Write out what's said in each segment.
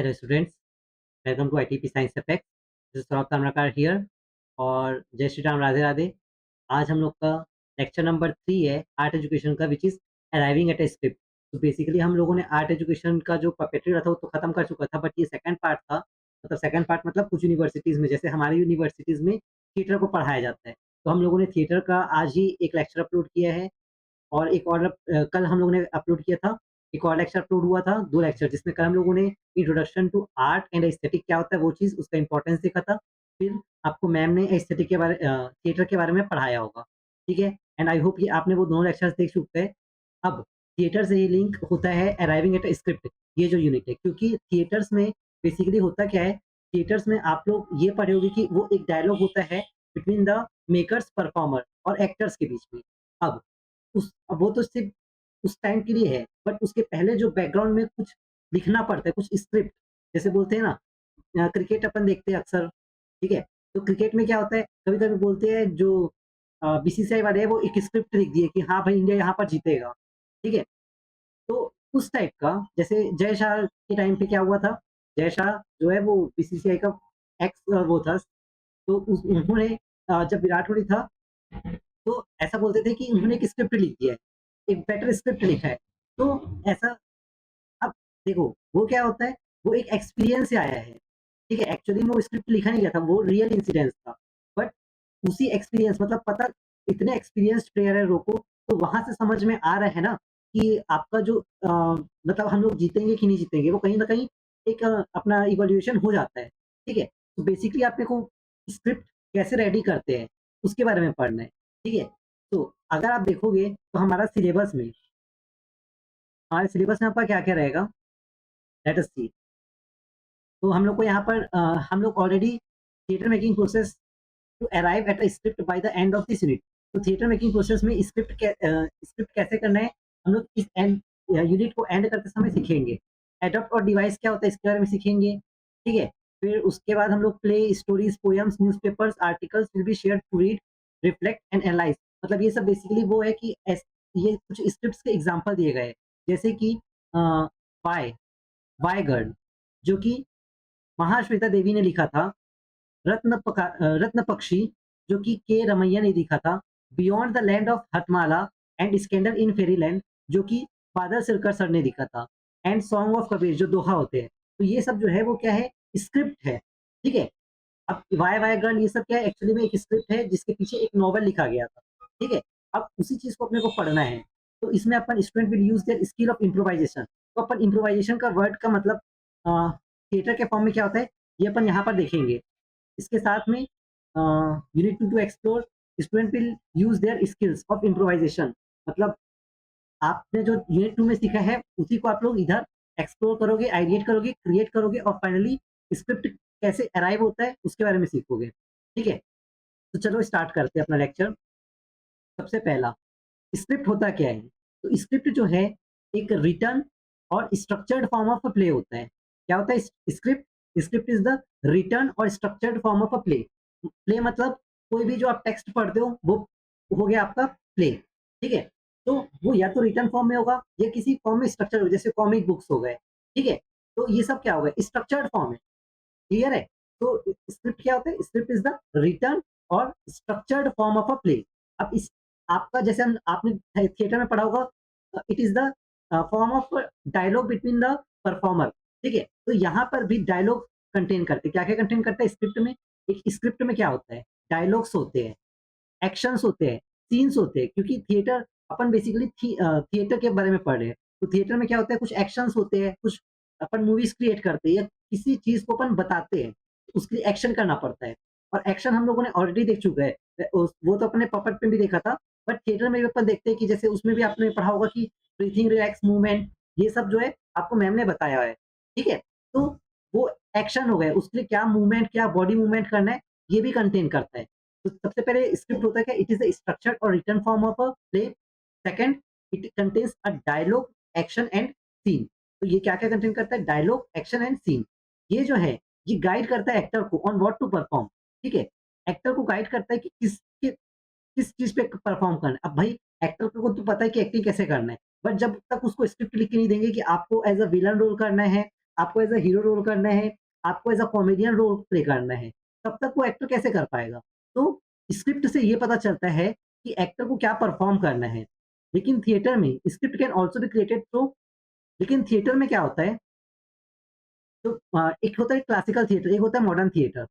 Hello students, welcome to ITP science effect. This is Saurabh Tamrakar here और जय श्री राम, राधे राधे। आज हम लोग का लेक्चर नंबर 3 है आर्ट एजुकेशन का, which is arriving at A script. तो बेसिकली हम लोगों ने आर्ट एजुकेशन का जो पपेटरी रहा था वो तो खत्म कर चुका था, बट ये सेकंड पार्ट था। मतलब सेकंड पार्ट मतलब कुछ यूनिवर्सिटीज में, जैसे हमारी यूनिवर्सिटीज में थिएटर को पढ़ाया जाता है, तो हम लोगों ने थिएटर का आज ही एक लेक्चर अपलोड किया है। और एक और कल हम लोगों ने अपलोड किया था, एक और लेक्चर अपलोड हुआ था, 2 लेक्चर, जिसमें कल हम लोगों ने introduction to art and aesthetic क्या होता है वो चीज़, उसका इम्पोर्टेंस देखा था। फिर आपको मैम ने एस्थेटिक के बारे थिएटर के बारे में पढ़ाया होगा, ठीक है? एंड आई होप कि आपने वो दोनों लेक्चर्स देख चुके हैं। अब थिएटर से ही लिंक होता है अराइविंग एट अ स्क्रिप्ट, ये जो यूनिट है, क्योंकि थिएटर्स में बेसिकली होता क्या है, थिएटर्स में आप लोग ये पढ़े होंगे कि वो एक डायलॉग होता है बिटवीन द मेकर्स, परफॉर्मर और एक्टर्स के बीच में। अब अब वो तो सिर्फ उस टाइम के लिए है, बट उसके पहले जो बैकग्राउंड में कुछ लिखना पड़ता है, कुछ स्क्रिप्ट, जैसे बोलते हैं ना, क्रिकेट अपन देखते हैं अक्सर, ठीक है? तो क्रिकेट में क्या होता है, कभी-कभी बोलते हैं जो बीसीसीआई वाले हैं वो एक स्क्रिप्ट लिख दिए कि हाँ भाई इंडिया यहाँ पर जीतेगा, ठीक है? तो उस टाइप का, जैसे जय शाह के टाइम पे क्या हुआ था, जय शाह जो है वो बीसीसीआई का एक्स वो था, तो उन्होंने जब विराट कोहली था तो ऐसा बोलते थे कि उन्होंने एक स्क्रिप्ट लिख दिया है, एक बेटर स्क्रिप्ट लिखा है। तो ऐसा, अब देखो वो क्या होता है, वो एक एक्सपीरियंस से आया है, ठीक है? एक्चुअली में वो स्क्रिप्ट लिखा नहीं गया था, वो रियल इंसिडेंस था। बट उसी एक्सपीरियंस, मतलब पता, इतने एक्सपीरियंस्ड प्लेयर है रोको, तो वहाँ से समझ में आ रहा है ना कि आपका जो मतलब हम लोग जीतेंगे कि नहीं जीतेंगे, वो कहीं न कहीं एक अपना इवैल्यूएशन हो जाता है, ठीक है? तो बेसिकली आप मेरे को स्क्रिप्ट कैसे रेडी करते हैं, उसके बारे में पढ़ना है, ठीक है? तो अगर आप देखोगे तो हमारे सिलेबस में आपका क्या-क्या रहेगा? Let us see. तो हम लोग को यहाँ पर हम लोग already theatre making process to arrive at a script by the end of this unit. तो थिएटर मेकिंग प्रोसेस में स्क्रिप्ट कैसे करना है, हम लोग इस एंड यूनिट को एंड करते समय सीखेंगे। एडॉप्ट और डिवाइस क्या होता है इसके बारे में सीखेंगे, ठीक है? फिर उसके बाद हम लोग play, stories, poems, newspapers, articles will be shared to read, reflect and analyse. मतलब ये सब बेसिकली वो है कि ये कुछ स्क्रिप्ट्स के एग्जांपल दिए गए हैं। जैसे कि वाई वाई गर्ल, जो कि महाश्वेता देवी ने लिखा था। रत्न पक्षी, जो कि के रमैया ने लिखा था। Beyond the land of Hattamala and scandal in fairyland, जो कि बादल सिरकर सर ने लिखा था। एंड सॉन्ग ऑफ कबीर, जो दोहा होते हैं। तो ये सब जो है वो क्या है, स्क्रिप्ट है, ठीक है? अब वाई वाई गर्ल ये सब क्या है, एक्चुअली में एक स्क्रिप्ट है जिसके पीछे एक नॉवल लिखा गया था, ठीक है? अब उसी चीज को अपने को पढ़ना है। तो इसमें अपन student will use their skill of improvisation. तो अपन इम्प्रोवाइजेशन का वर्ड का मतलब थिएटर के फॉर्म में क्या होता है, ये अपन यहाँ पर देखेंगे। इसके साथ में you need to explore, student will use their skills of improvisation. मतलब आपने जो यूनिट 2 में सीखा है उसी को आप लोग इधर एक्सप्लोर करोगे, आइडिएट करोगे, क्रिएट करोगे और फाइनली स्क्रिप्ट कैसे अराइव होता है उसके बारे में सीखोगे, ठीक है? तो चलो स्टार्ट करते हैं अपना लेक्चर। सबसे पहला, स्क्रिप्ट होता क्या है? तो स्क्रिप्ट जो है एक रिटन और structured form of a play होता है। क्या होता है script? Script is the written और structured form of a play. Play मतलब कोई भी जो आप टेक्स्ट पढ़ते हो वो हो गया आपका प्ले, ठीक है? तो वो या तो रिटन फॉर्म में होगा या किसी फॉर्म में स्ट्रक्चर होगा, जैसे कॉमिक बुक्स हो गए, ठीक है? तो ये सब क्या होगा, स्ट्रक्चर्ड फॉर्म है, क्लियर है? तो स्क्रिप्ट क्या होता है? स्क्रिप्ट इज द रिटन और structured form of a play. अब इस आपका जैसे हम आपने थिएटर में पढ़ा होगा, it is the form of dialogue between the performer, ठीक है? तो यहाँ पर भी डायलॉग कंटेन करते हैं। क्या-क्या कंटेन करता है स्क्रिप्ट में? एक स्क्रिप्ट में क्या होता है? डायलॉग्स होते हैं, एक्शंस होते हैं, सीन्स होते हैं, क्योंकि थिएटर अपन बेसिकली थिएटर के बारे में पढ़ रहे हैं। तो थिएटर में क्या होता है, कुछ एक्शंस होते हैं, कुछ अपन मूवीज़ क्रिएट करते हैं या किसी चीज़ को अपन बताते हैं, उसके लिए एक्शन करना पड़ता है। और एक्शन हम लोगों ने ऑलरेडी देख चुका है। वो तो अपने पपेट में भी देखा था, बट थिएटर में भी अपन देखते हैं कि जैसे उसमें भी आपने पढ़ा होगा कि ब्रीथिंग, रिलैक्स, मूवमेंट, ये सब जो है आपको मैम ने बताया है, ठीक है? तो वो एक्शन हो गए, उसके लिए क्या मूवमेंट, क्या बॉडी मूवमेंट करना है, ये भी कंटेन करता है। तो सबसे पहले स्क्रिप्ट होता है क्या, इट इज अ स्ट्रक्चर्ड और written form of a play. Second, it contains a dialogue, action and scene. तो ये क्या क्या कंटेन करता है, डायलॉग, एक्शन एंड सीन। ये जो है ये गाइड करता है एक्टर को ऑन व्हाट टू परफॉर्म, ठीक है? एक्टर को गाइड करता है कि किस चीज पे परफॉर्म करना है। अब भाई एक्टर को तो पता है कि एक्टिंग कैसे करना है, बट जब तक उसको स्क्रिप्ट लिख के नहीं देंगे कि आपको एज अ विलन रोल करना है, आपको एज़ अ हीरो रोल करना है, आपको as a comedian role play करना है, तब तक वो एक्टर कैसे कर पाएगा? तो स्क्रिप्ट से ये पता चलता है कि एक्टर को क्या परफ़ॉर्म करना है। लेकिन थिएटर में script can also be created through लेकिन थिएटर में क्या होता है तो एक होता है क्लासिकल थिएटर, एक होता है मॉडर्न थिएटर।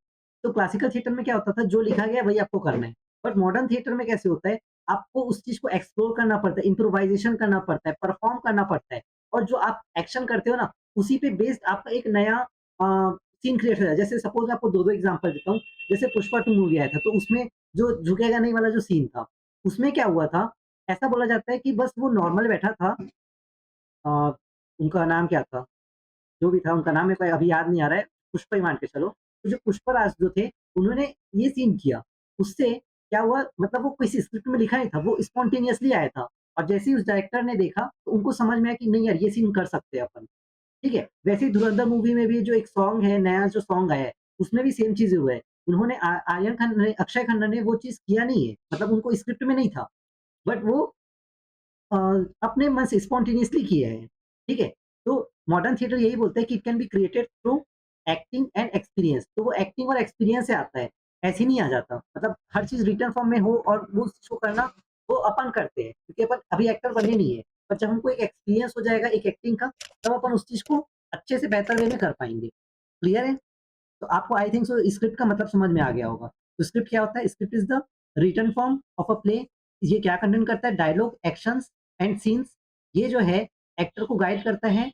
तो क्लासिकल थिएटर में क्या होता था, जो लिखा गया है वही आपको करना है। बट मॉडर्न थिएटर में कैसे होता है, आपको उस चीज़ को एक्सप्लोर करना पड़ता है, इम्प्रोवाइज़ेशन करना पड़ता है, परफ़ॉर्म करना पड़ता है और जो आप एक्शन करते हो ना, उसी पे बेस्ड आपका एक नया सीन क्रिएट हो जाता है। जैसे सपोज़ मैं आपको 2-2 एग्ज़ाम्पल देता हूँ। जैसे पुष्पा 2 मूवी आया था, तो उसमें जो झुकेगा नहीं वाला जो सीन था, उसमें क्या हुआ था, ऐसा बोला जाता है कि बस वो नॉर्मल बैठा था अ, उनका नाम क्या था? जो भी था उनका नाम मेरे को अभी याद नहीं आ रहा है, पुष्पा ही मान के चलो। तो जो पुष्पराज जो थे, उन्होंने ये सीन किया। उससे क्या हुआ मतलब वो किसी स्क्रिप्ट में लिखा नहीं था, वो स्पॉन्टेनियसली आया था और जैसे ही उस डायरेक्टर ने देखा, तो उनको समझ में आया कि नहीं यार ये सीन कर सकते हैं अपन, ठीक है? वैसे ही धुरंधर मूवी में भी जो एक सॉन्ग है, नया जो सॉन्ग आया है, उसमें भी सेम चीज़ें हुआ है। उन्होंने आर्यन खान ने अक्षय खन्ना ने वो चीज़ किया नहीं है, मतलब उनको स्क्रिप्ट में नहीं था, बट वो अ, अपने मन से स्पॉन्टेनियसली किए हैं, ठीक है? तो मॉडर्न थिएटर यही बोलता है कि it can be created through acting and experience. तो वो एक्टिंग और एक्सपीरियंस से आता है, ऐसे नहीं आ जाता। मतलब हर चीज़ रिटन फॉर्म में हो और वो उस चीज़ को करना वो अपन करते हैं, क्योंकि अपन अभी एक्टर बने नहीं है। पर जब हमको एक एक्सपीरियंस हो जाएगा एक एक्टिंग का, तब अपन उस चीज़ को अच्छे से बेहतर वे में कर पाएँगे। क्लियर है? तो आपको आई थिंक सो स्क्रिप्ट का मतलब समझ में आ गया होगा। तो स्क्रिप्ट क्या होता है? Script is the written form of a play. ये क्या कंटेंट करता है? Dialogue, actions and scenes. ये जो है एक्टर को गाइड करता है।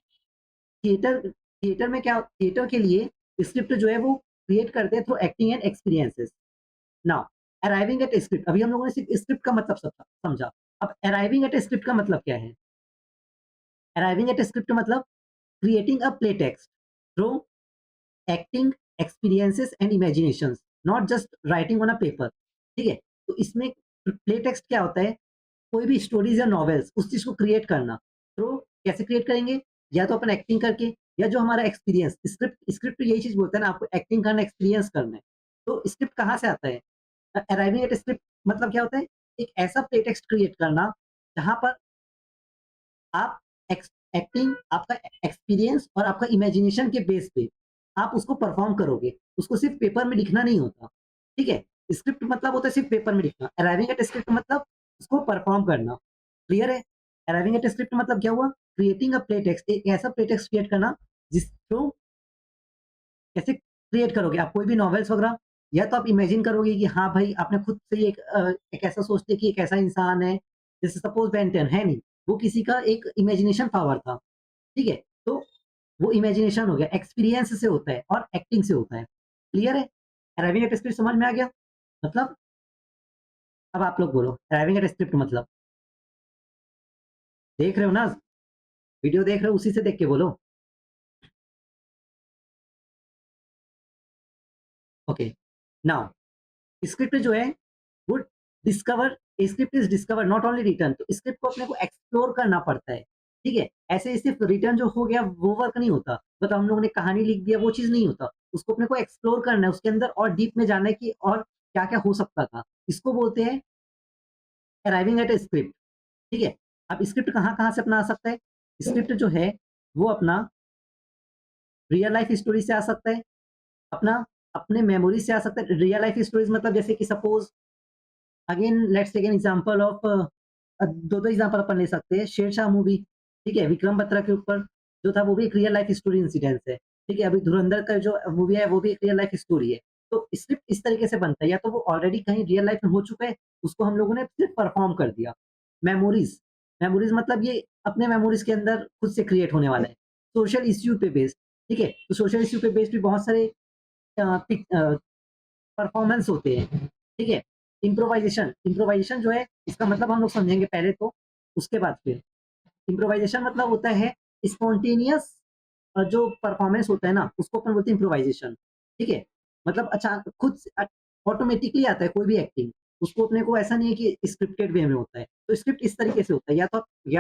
थिएटर थिएटर में क्या थिएटर के लिए स्क्रिप्ट जो है वो क्रिएट करते हैं through acting and experiences. Now arriving at script, अभी हम लोगों ने सिर्फ स्क्रिप्ट का मतलब समझा। अब अराइविंग एट स्क्रिप्ट का मतलब क्या है? अराइविंग एट स्क्रिप्ट मतलब creating a play text through acting, experiences and imaginations, not just writing on a paper. ठीक है? तो इसमें प्ले टेक्स्ट क्या होता है? कोई भी स्टोरीज़ या नॉवेल्स उस चीज़ को क्रिएट करना। तो कैसे क्रिएट करेंगे? या तो अपन एक्टिंग करके या जो हमारा एक्सपीरियंस स्क्रिप्ट स्क्रिप्ट यही चीज़ बोलता है ना आपको एक्टिंग करना, एक्सपीरियंस करना है। तो स्क्रिप्ट कहाँ से आता है? अराइविंग एट स्क्रिप्ट मतलब क्या होता है? एक ऐसा प्ले टेक्स्ट क्रिएट करना जहाँ पर आप एक्टिंग, आपका एक्सपीरियंस और आपका इमेजिनेशन के बेस पे आप उसको परफॉर्म करोगे। उसको सिर्फ़ पेपर में लिखना नहीं होता, ठीक है? स्क्रिप्ट मतलब होता है सिर्फ़ पेपर में लिखना। अराइविंग एट स्क्रिप्ट मतलब उसको परफॉर्म करना। क्लियर है? अराइविंग एट स्क्रिप्ट मतलब क्या हुआ? क्रिएटिंग अ प्ले टेक्स्ट, एक ऐसा प्ले टेक्स्ट क्रिएट करना जिस थ्रू कैसे क्रिएट करोगे आप कोई भी नॉवेल्स वगैरह, या तो आप इमेजिन करोगे कि हाँ भाई आपने खुद से ही एक ऐसा सोच लिया कि एक ऐसा इंसान है, जैसे सपोज़ बेन 10 है नहीं, वो किसी का एक इमेजिनेशन पावर था, ठीक है? तो वो इमेजिनेशन हो गया, एक्सपीरियंस से होता है और एक्टिंग से होता है। क्लियर है? अराइविंग एट स्क्रिप्ट समझ में आ गया? मतलब अब आप लोग बोलो अराइविंग एट स्क्रिप्ट मतलब? देख रहे हो ना? वीडियो देख रहे हो उसी से देख के बोलो। ओके, नाउ स्क्रिप्ट जो है वो discover script is discover not only written, तो स्क्रिप्ट को अपने को एक्सप्लोर करना पड़ता है, ठीक है? ऐसे ही सिर्फ़ रिटन जो हो गया वो वर्क नहीं होता, मतलब हम लोगों ने कहानी लिख दिया वो चीज़ नहीं होता। उसको अपने को एक्सप्लोर करना है, उसके अंदर और डीप में जाना है कि और क्या-क्या हो सकता था। इसको बोलते हैं अराइविंग एट अ स्क्रिप्ट, ठीक है? अब स्क्रिप्ट कहाँ-कहाँ से अपना आ सकता है? स्क्रिप्ट जो है वो अपना रियल लाइफ़ स्टोरी से आ सकता है, अपना अपने मेमोरी से आ सकता है। रियल लाइफ़ स्टोरीज़ मतलब जैसे कि suppose again let's take an example of 2-2 example अपन ले सकते हैं। शेरशाह मूवी, ठीक है? विक्रम बत्रा के ऊपर जो था वो भी एक रियल लाइफ स्टोरी इंसिडेंस है, ठीक है? अभी धुरंधर का जो मूवी है वो भी एक रियल लाइफ स्टोरी है। तो स्क्रिप्ट इस तरीके से बनता है, या तो वो ऑलरेडी कहीं रियल लाइफ में हो चुका है, उसको हम लोगों ने सिर्फ परफॉर्म कर दिया। मेमोरीज़, मेमोरीज़ मतलब ये अपने मेमोरीज़ के अंदर खुद से क्रिएट होने वाला है। सोशल इश्यू पे बेस्ड, ठीक है? तो सोशल इश्यू पे बेस्ड भी बहुत सारे परफॉर्मेंस होते हैं, ठीक है? इम्प्रोवाइज़ेशन, इम्प्रोवाइज़ेशन जो है इसका मतलब हम लोग समझेंगे पहले तो, उसके बाद फिर। इम्प्रोवाइज़ेशन मतलब होता है स्पॉन्टेनियस जो परफॉर्मेंस होता है ना, उसको अपन बोलते हैं इम्प्रोवाइज़ेशन, ठीक है? मतलब खुद से ऑटोमैटिकली आता है कोई भी एक्टिंग, उसको अपने को ऐसा नहीं है कि स्क्रिप्टेड वे में होता है। तो स्क्रिप्ट इस तरीके से होता है, या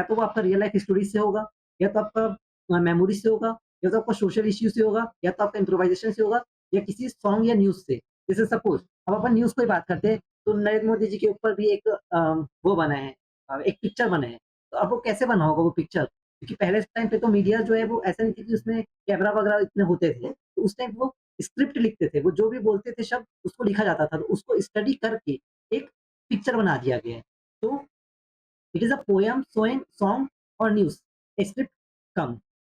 तो वो आपका रियल लाइफ स्टोरी से होगा, या तो आपका मेमोरी से होगा, या तो आपका सोशल इश्यू से होगा, या तो आपका इम्प्रोवाइज़ेशन से होगा, या किसी सॉन्ग या न्यूज़ से। जैसे सपोज़ अब अपन न्यूज़ की बात करते हैं, तो नरेंद्र मोदी जी के ऊपर भी एक वो बना है एक पिक्चर बना है। तो अब वो कैसे बना होगा वो पिक्चर? क्योंकि पहले टाइम पे तो मीडिया जो है वो ऐसा नहीं थी कि उसमें कैमरा वगैरह इतने होते थे। तो उस टाइम वो स्क्रिप्ट लिखते थे, वो जो भी बोलते थे शब्द उसको लिखा जाता था, तो उसको स्टडी करके एक पिक्चर बना दिया गया है। तो it is a poem, song और न्यूज़, ए स्क्रिप्ट कम,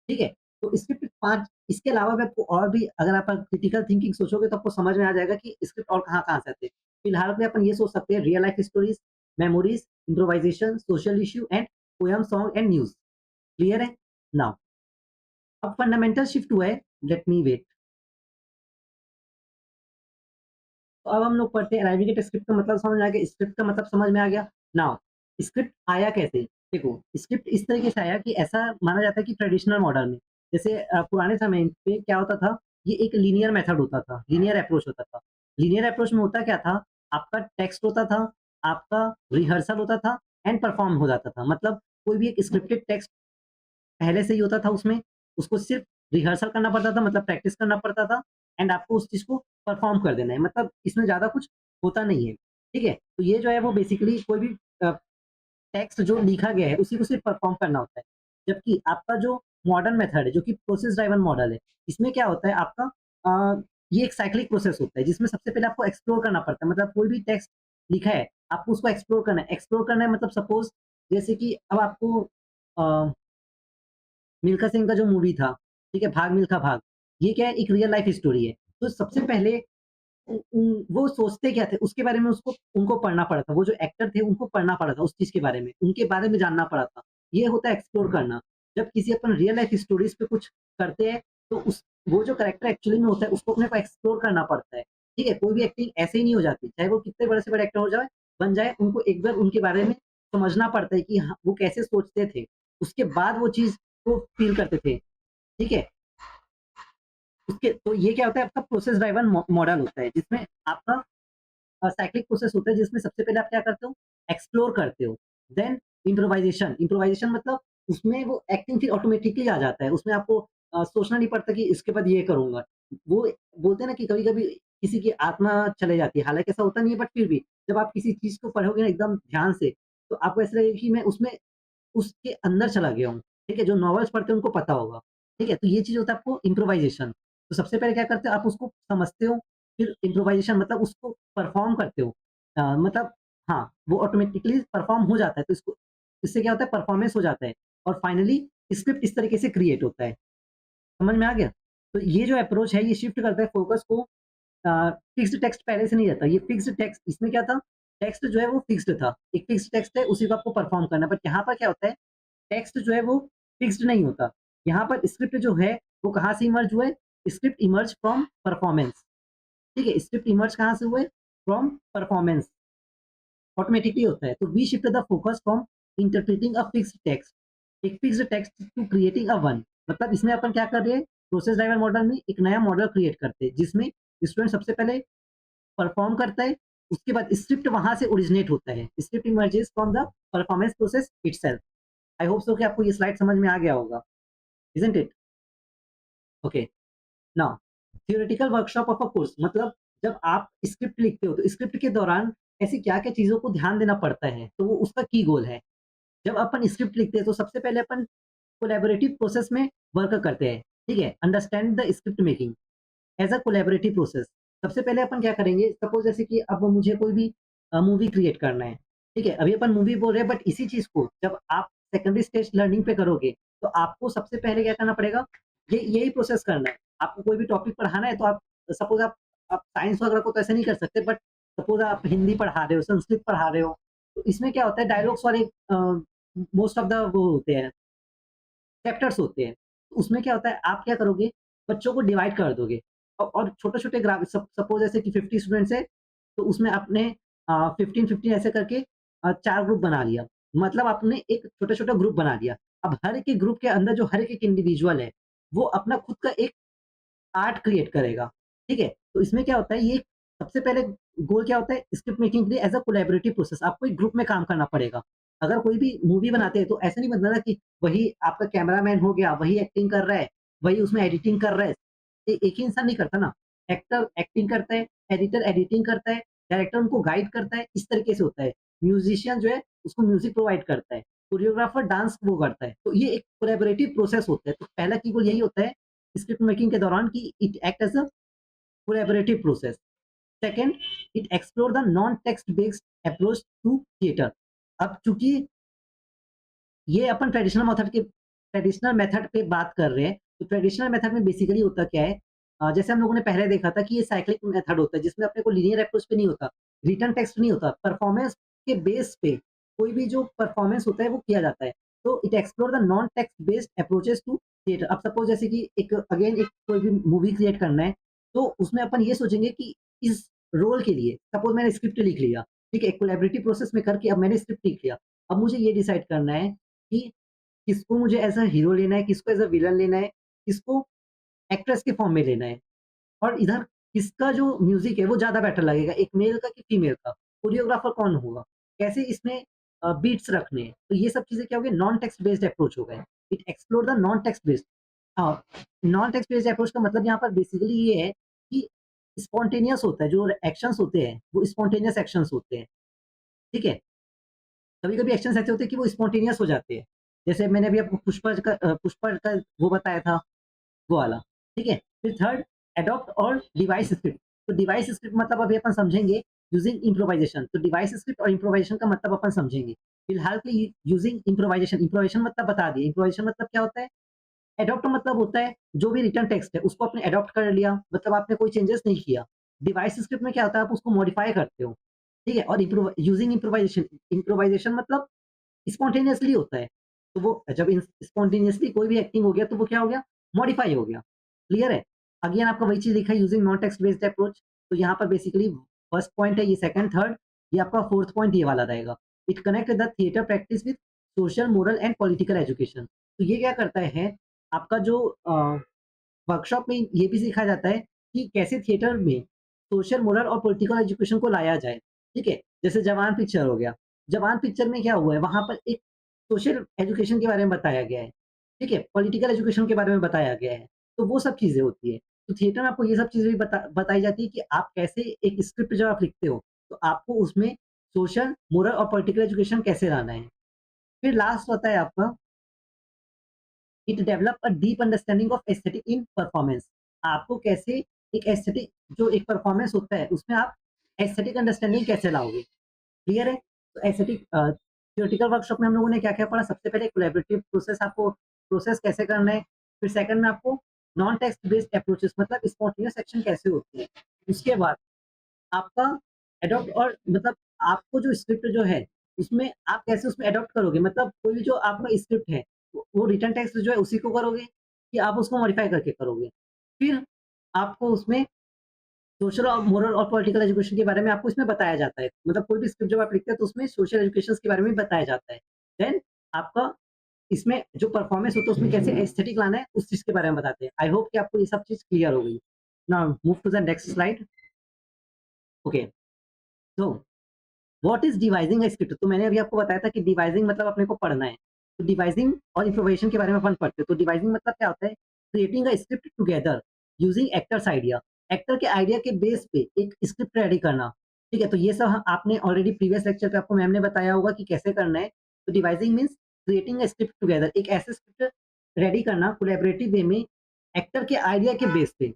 ठीक है? तो स्क्रिप्ट 5 इसके अलावा भी आपको और भी अगर आप क्रिटिकल थिंकिंग सोचोगे तो आपको समझ में आ जाएगा कि स्क्रिप्ट और कहाँ-कहाँ से आते हैं। फिलहाल में अपन ये सोच सकते हैं real life stories, memories, improvisation, social issue and poem, song and news. Clear है? नाउ अब फंडामेंटल शिफ्ट हुआ है, लेट मी वेट। तो अब हम लोग पढ़ते हैं अराइविंग एट स्क्रिप्ट का मतलब समझ में आ गया, स्क्रिप्ट का मतलब समझ में आ गया। नाउ स्क्रिप्ट आया कैसे? देखो, स्क्रिप्ट इस तरीके से आया कि ऐसा माना जाता है कि ट्रेडिशनल मॉडल में जैसे पुराने समय पे क्या होता था, ये एक लीनियर मेथड होता था, लीनियर अप्रोच होता था। लीनियर अप्रोच में होता क्या था, आपका टेक्स्ट होता था, आपका रिहर्सल होता था एंड परफॉर्म हो जाता था। मतलब कोई भी एक स्क्रिप्टेड टेक्स्ट पहले से ही होता था उसमें, उसको सिर्फ़ रिहर्सल करना पड़ता था मतलब प्रैक्टिस करना पड़ता था एंड आपको उस चीज़ को परफ़ॉर्म कर देना है, मतलब इसमें ज़्यादा कुछ होता नहीं है, ठीक है? तो ये जो है वो बेसिकली कोई भी अ, टेक्स्ट जो लिखा गया है उसी को सिर्फ़ परफ़ॉर्म करना होता है। जबकि आपका जो मॉडर्न मेथड है जो कि प्रोसेस ड्राइवन मॉडल है, इसमें क्या होता है आपका ये एक साइक्लिक प्रोसेस होता है जिसमें सबसे पहले आपको एक्सप्लोर करना पड़ता है, मतलब कोई भी टेक्स्ट लिखा है, आपको उसको एक्सप्लोर करना है। एक्सप्लोर करना है मतलब सपोज़ जैसे कि अब आपको अ मिल्खा सिंह का जो मूवी था, ठीक है? भाग मिल्खा भाग, ये क्या है एक रियल लाइफ स्टोरी है। तो सबसे पहले उ उन वो सोचते क्या थे उसके बारे में उसको उनको पढ़ना पड़ा था। वो जो एक्टर थे उनको पढ़ना पड़ा था उस चीज़ के बारे में, उनके बारे में जानना पड़ा था। ये होता है एक्सप्लोर करना। जब किसी अपन रियल लाइफ स्टोरीज़ पे कुछ करते हैं तो उस वो जो कैरेक्टर एक्चुअली में होता है उसको अपने को एक्सप्लोर करना पड़ता है। ठीक है? कोई भी एक्टिंग ऐसे ही नहीं हो जाती, चाहे वो कितने बड़े से बड़े एक्टर हो जाए बन जाए, उनको एक बार उनके बारे में समझना पड़ता है कि हाँ, वो कैसे सोचते थे। उसके बाद वो चीज़ को फ़ील करते थे। ठीक है? उसके तो ये क्या होता है आपका प्रोसेस ड्राइवन मॉडल होता है जिसमें आपका साइक्लिक प्रोसेस होता है जिसमें सबसे पहले आप क्या करते हो एक्सप्लोर करते हो देन इम्प्रोवाइजेशन इम्प्रोवाइजेशन मतलब उसमें वो एक्टिंग फिर ऑटोमेटिकली आ जाता है उसमें आपको सोचना नहीं पड़ता कि इसके बाद ये करूंगा वो बोलते हैं ना कि कभी कभी किसी की आत्मा चले जाती है हालांकि ऐसा होता नहीं है बट फिर भी जब आप किसी चीज को पढ़ोगे ना एकदम ध्यान से तो आपको ऐसा लगेगा कि मैं उसमें उसके अंदर चला गया हूँ, ठीक है? जो नॉवेल्स पढ़ते हैं उनको पता होगा, ठीक है? तो ये चीज़ होता है आपको इम्प्रोवाइज़ेशन। तो सबसे पहले क्या करते हो आप उसको समझते हो, फिर इम्प्रोवाइज़ेशन मतलब उसको परफ़ॉर्म करते हो। मतलब हाँ, वो ऑटोमेटिकली परफ़ॉर्म हो जाता है तो इसको इससे क्या होता है परफ़ॉर्मेंस हो जाता है और फाइनली स्क्रिप्ट इस तरीके से क्रिएट होता है। समझ में आ गया? तो ये जो अप्रोच है ये शिफ्ट करता है फ़ोकस को फिक्स्ड टेक्स्ट पहले से नहीं रहता। ये फिक्स्ड टेक्स्ट इसमें क्या था, टेक्स्ट जो है वो फिक्स्ड था। एक फिक्स्ड टेक्स्ट है उसी को आपको परफ़ॉर्म करना है। बट यहाँ पर क्या होता है टेक्स्ट जो है वो फिक्स्ड नहीं होता। यहाँ पर स्क्रिप्ट जो है वो कहाँ से इमर्ज हुए? स्क्रिप्ट इमर्ज फ्रॉम परफॉर्मेंस, ठीक है? स्क्रिप्ट इमर्ज कहाँ से हुए? फ्रॉम परफॉर्मेंस, ऑटोमेटिकली होता है। तो we shift the focus from interpreting a fixed text, एक fixed text to creating a one. मतलब इसमें अपन क्या कर रहे हैं? प्रोसेस ड्राइवन मॉडल में एक नया मॉडल क्रिएट करते हैं, जिसमें स्टूडेंट सबसे पहले परफॉर्म करता है, उसके बाद स्क्रिप्ट वहाँ से ओरिजिनेट होता है। Script emerges from the performance process itself. I hope so कि आपको ये स्लाइड समझ में आ गया होगा। Isn't it? Okay, now theoretical workshop of a course मतलब जब आप स्क्रिप्ट लिखते हो, तो स्क्रिप्ट के दौरान ऐसी क्या-क्या चीज़ों को ध्यान देना पड़ता है, तो वो उसका की गोल है। जब अपन स्क्रिप्ट लिखते हैं, तो सबसे पहले अपन कोलैबोरेटिव प्रोसेस में वर्क करते हैं, ठीक है? Understand the script making as a collaborative process. सबसे पहले अपन क्या करेंगे, सपोज़ जैसे कि अब मुझे कोई भी मूवी क्रिएट करना है, ठीक है? अभी अपन मूवी बोल रहे हैं बट इसी चीज़ को जब आप सेकेंडरी स्टेज लर्निंग पे करोगे, तो आपको सबसे पहले क्या करना पड़ेगा, ये यही प्रोसेस करना है। आपको कोई भी टॉपिक पढ़ाना है तो आप सपोज़ आप साइंस वगैरह को तो ऐसे नहीं कर सकते बट सपोज़ आप हिंदी पढ़ा रहे हो, संस्कृत पढ़ा रहे हो, तो इसमें क्या होता है डायलॉग्स वाले मोस्ट ऑफ द वो होते हैं चैप्टर्स होते हैं। उसमें क्या होता है आप क्या करोगे, बच्चों को डिवाइड कर दोगे और छोटे-छोटे सपोज़ ऐसे कि 50 स्टूडेंट्स हैं, तो उसमें आपने 15-15 ऐसे करके 4 ग्रुप बना लिया। मतलब आपने एक छोटा-छोटा ग्रुप बना लिया। अब हर एक ग्रुप के अंदर जो हर एक इंडिविजुअल है, वो अपना खुद का एक आर्ट क्रिएट करेगा, ठीक है? तो इसमें क्या होता है ये सबसे पहले गोल क्या होता है स्क्रिप्ट मेकिंग के लिए एज़ अ कोलैबोरेटिव प्रोसेस आपको एक ग्रुप में काम करना पड़ेगा। अगर कोई भी मूवी बनाते हैं तो ऐसा नहीं बनता ना कि वही आपका कैमरामैन हो गया, वही एक्टिंग कर रहा है, वही उसमें एडिटिंग कर रहा है। एक ही इंसान नहीं करता ना, एक्टर एक्टिंग करता है, एडिटर एडिटिंग करता है, डायरेक्टर उनको गाइड करता है, इस तरीके से होता है। म्यूजिशियन जो है उसको म्यूजिक प्रोवाइड करता है। कोरियोग्राफर डांस वो करता है। तो ये एक कोलैबोरेटिव प्रोसेस होता है। तो पहला की गोल यही होता है स्क्रिप्ट मेकिंग के दौरान कि it act as a collaborative process. Second, it explore the non text based approach to theatre. अब चूँकि ये अपन ट्रेडिशनल मेथड पे बात कर रहे हैं, तो ट्रेडिशनल मेथड में बेसिकली होता क्या है, जैसे हम लोगों ने पहले देखा था कि ये साइक्लिक मेथड होता है जिसमें अपने को लीनियर अप्रोच पे नहीं होता, रिटन टेक्स्ट नहीं होता, परफॉर्मेंस के बेस पे कोई भी जो परफॉर्मेंस होता है वो किया जाता है। तो it explore the non text based approaches to theatre. अब सपोज जैसे कि एक अगेन एक कोई भी मूवी क्रिएट करना है, तो उसमें अपन ये सोचेंगे कि इस रोल के लिए सपोज मैंने स्क्रिप्ट लिख लिया, ठीक है? कोलैबोरेटिव प्रोसेस में करके अब मैंने स्क्रिप्ट लिख लिया। अब मुझे ये डिसाइड करना है कि किसको मुझे एज़ अ हीरो लेना है, किसको एज़ अ विलन लेना है, किसको एक्ट्रेस के फॉर्म में लेना है और इधर किसका जो म्यूज़िक है वो ज़्यादा बेटर लगेगा, एक मेल का कि फीमेल का? कोरियोग्राफर कौन होगा? कैसे इसमें बीट्स रखने हैं? तो ये सब चीज़ें क्या हो गई नॉन टेक्स्ट बेस्ड अप्रोच हो गए। It explore the non text based हाँ, नॉन टेक्स्ट बेस्ड अप्रोच का मतलब यहाँ पर बेसिकली ये है कि स्पॉन्टेनियस होता है, जो एक्शंस होते हैं, वो स्पॉन्टेनियस एक्शंस होते हैं, ठीक है? कभी-कभी एक्शंस ऐसे होते हैं कि वो स्पॉन्टेनियस हो जाते हैं। जैसे मैंने अभी आपको पुष्पा का वो बताया था, वो वाला, ठीक है? फिर थर्ड एडॉप्ट और डिवाइस स्क्रिप्ट। तो डिवाइस स्क्रिप्ट मतलब अभी अपन समझेंगे यूजिंग इम्प्रोवाइज़ेशन। तो डिवाइस स्क्रिप्ट और इम्प्रोवाइज़ेशन का मतलब अपन समझेंगे। फिलहाल के लिए यूजिंग इम्प्रोवाइज़ेशन, इम्प्रोवाइज़ेशन मतलब बता दिए। इम्प्रोवाइज़ेशन मतलब क्या होता है? एडॉप्ट मतलब होता है जो भी रिटर्न टेक्स्ट है उसको आपने एडॉप्ट कर लिया, मतलब आपने कोई चेंजेस नहीं किया। डिवाइस स्क्रिप्ट में क्या होता है आप उसको मॉडिफाई करते हो, ठीक है? और यूजिंग इम्प्रोवाइज़ेशन, इम्प्रोवाइज़ेशन मतलब स्पॉन्टेनियसली होता है। तो वो जब इन स्पॉन्टेनियसली कोई भी एक्टिंग हो गया तो वो क्या हो गया? मॉडिफाई हो गया। क्लियर है? अगेन आपका वही चीज़ लिखा है using non text based approach. तो यहाँ पर बेसिकली फर्स्ट पॉइंट है ये, सेकंड, थर्ड, ये आपका फोर्थ पॉइंट ये वाला रहेगा। It connect the theatre practice with social, moral and political education. तो ये क्या करता है आपका जो वर्कशॉप में ये भी सिखाया जाता है कि कैसे थिएटर में सोशल, मोरल और पॉलिटिकल एजुकेशन को लाया जाए, ठीक है? जैसे जवान पिक्चर हो गया। जवान पिक्चर में क्या हुआ है, वहाँ पर एक सोशल एजुकेशन के बारे में बताया गया है, ठीक है? पॉलिटिकल एजुकेशन के बारे में बताया गया है, तो वो सब चीज़ें होती हैं। तो थिएटर में आपको ये सब चीज़ें भी बताई जाती है कि आप कैसे एक स्क्रिप्ट जब आप लिखते हो, तो आपको उसमें सोशल, मोरल और पॉलिटिकल एजुकेशन कैसे लाना है। फिर लास्ट होता है आपका it develop a deep understanding of aesthetic in performance. आपको कैसे एक एस्थेटिक जो एक परफॉर्मेंस होता है उसमें आप एस्थेटिक अंडरस्टैंडिंग कैसे लाओगे? क्लियर है? तो एस्थेटिक थ्योरेटिकल वर्कशॉप में हम लोगों ने क्या-क्या पढ़ा? सबसे पहले कोलैबोरेटिव प्रोसेस आपको प्रोसेस कैसे करना है, फिर सेकंड में आपको नॉन टेक्स्ट बेस्ड अप्रोचेस मतलब स्पॉन्टेनियस एक्शन कैसे होती है। उसके बाद आपका एडॉप्ट और मतलब आपको जो स्क्रिप्ट जो है, उसमें आप कैसे उसमें एडॉप्ट करोगे? मतलब कोई भी जो आपका स्क्रिप्ट है, वो रिटन टेक्स्ट जो है उसी को करोगे कि आप उसको मॉडिफाई करके करोगे? फिर आपको उसमें सोशल और मोरल और पॉलिटिकल एजुकेशन के बारे में आपको इसमें बताया जाता है। मतलब कोई भी स्क्रिप्ट जब आप लिखते हैं तो उसमें सोशल एजुकेशंस के बारे में बताया जाता है। देन आपका इसमें जो परफॉर्मेंस होता है उसमें कैसे एस्थेटिक लाना है उस चीज़ के बारे में बताते हैं। आई होप कि आपको ये सब चीज़ क्लियर हो गई। Now move to the next slide. Okay, so what is devising a script? तो मैंने अभी आपको बताया था कि डिवाइसिंग मतलब अपने को पढ़ना है। तो डिवाइसिंग और इम्प्रोवाइज़ेशन के बारे में अपन पढ़ते हैं। तो डिवाइसिंग मतलब क्या होता है? Creating a script together using actors idea. Actor के आइडिया के बेस पे एक स्क्रिप्ट रेडी करना। ठीक है? तो ये सब आपने ऑलरेडी प्रीवियस लेक्चर पे आपको मैम ने बताया होगा कि कैसे करना है। तो devising means creating a script together, एक ऐसे स्क्रिप्ट रेडी करना कोलैबोरेटिव वे में एक्टर के आइडिया के बेस पे।